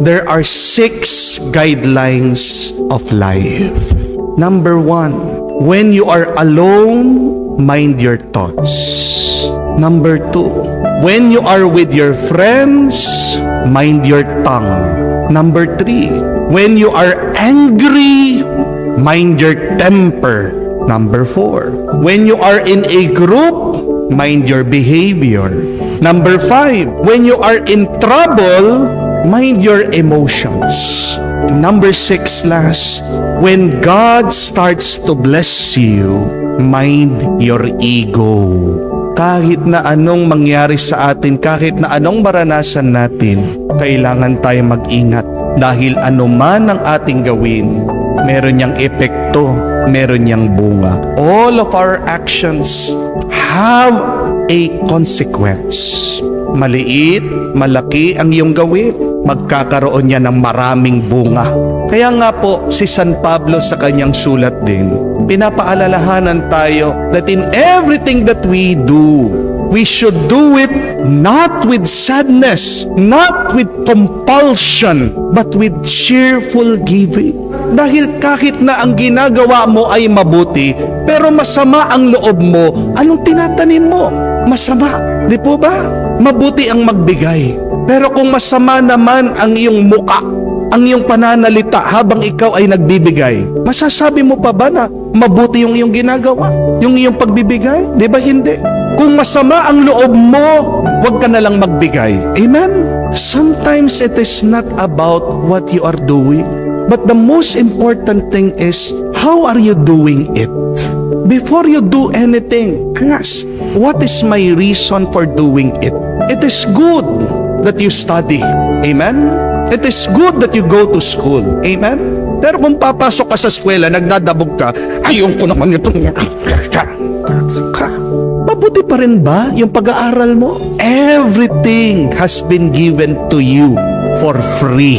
there are 6 guidelines of life. Number 1, when you are alone, mind your thoughts. Number 2, when you are with your friends, mind your tongue. Number 3, when you are angry, mind your temper. Number 4, when you are in a group, mind your behavior. Number 5, when you are in trouble, mind your emotions. Number 6, last, when God starts to bless you, mind your ego. Kahit na anong mangyari sa atin, kahit na anong maranasan natin, kailangan tayo mag-ingat. Dahil anuman ang ating gawin, meron niyang epekto, meron niyang bunga. All of our actions have a consequence. Maliit, malaki ang iyong gawin, magkakaroon niya ng maraming bunga. Kaya nga po, si San Pablo sa kanyang sulat din, pinapaalalahanan tayo that in everything that we do, we should do it not with sadness, not with compulsion, but with cheerful giving. Dahil kahit na ang ginagawa mo ay mabuti, pero masama ang loob mo, anong tinatanim mo? Masama, di po ba? Mabuti ang magbigay. Pero kung masama naman ang iyong muka, ang iyong pananalita habang ikaw ay nagbibigay, masasabi mo pa ba na mabuti yung iyong ginagawa? Yung iyong pagbibigay? Di ba hindi? Kung masama ang loob mo, huwag ka na lang magbigay. Amen? Sometimes it is not about what you are doing, but the most important thing is, how are you doing it? Before you do anything, ask, what is my reason for doing it? It is good that you study. Amen? It is good that you go to school. Amen? Pero kung papasok ka sa eskwela, nagdadabog ka, ayaw ko naman ito. Mabuti pa rin ba yung pag-aaral mo? Everything has been given to you for free.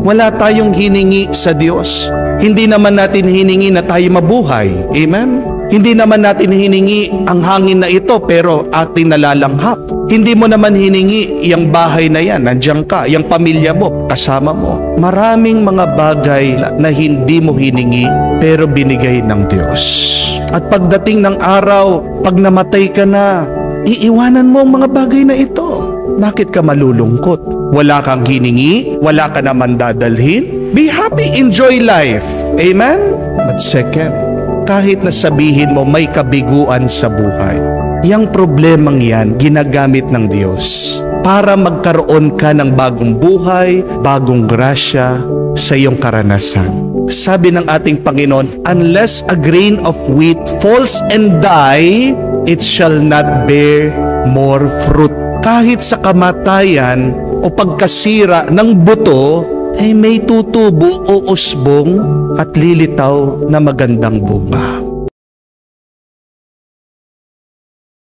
Wala tayong hiningi sa Diyos. Hindi naman natin hiningi na tayo mabuhay. Amen? Hindi naman natin hiningi ang hangin na ito pero ating nalalanghap. Hindi mo naman hiningi yung bahay na yan, nandiyan ka, yung pamilya mo, kasama mo. Maraming mga bagay na hindi mo hiningi pero binigay ng Diyos. At pagdating ng araw, pag namatay ka na, iiwanan mo ang mga bagay na ito. Bakit ka malulungkot? Wala kang hiningi, wala ka naman dadalhin. Be happy, enjoy life. Amen? But second, kahit na sabihin mo may kabiguan sa buhay, yang problemang yan, ginagamit ng Diyos para magkaroon ka ng bagong buhay, bagong grasya sa iyong karanasan. Sabi ng ating Panginoon, unless a grain of wheat falls and die, it shall not bear more fruit. Kahit sa kamatayan o pagkasira ng buto, ay may tutubo o usbong at lilitaw na magandang bunga.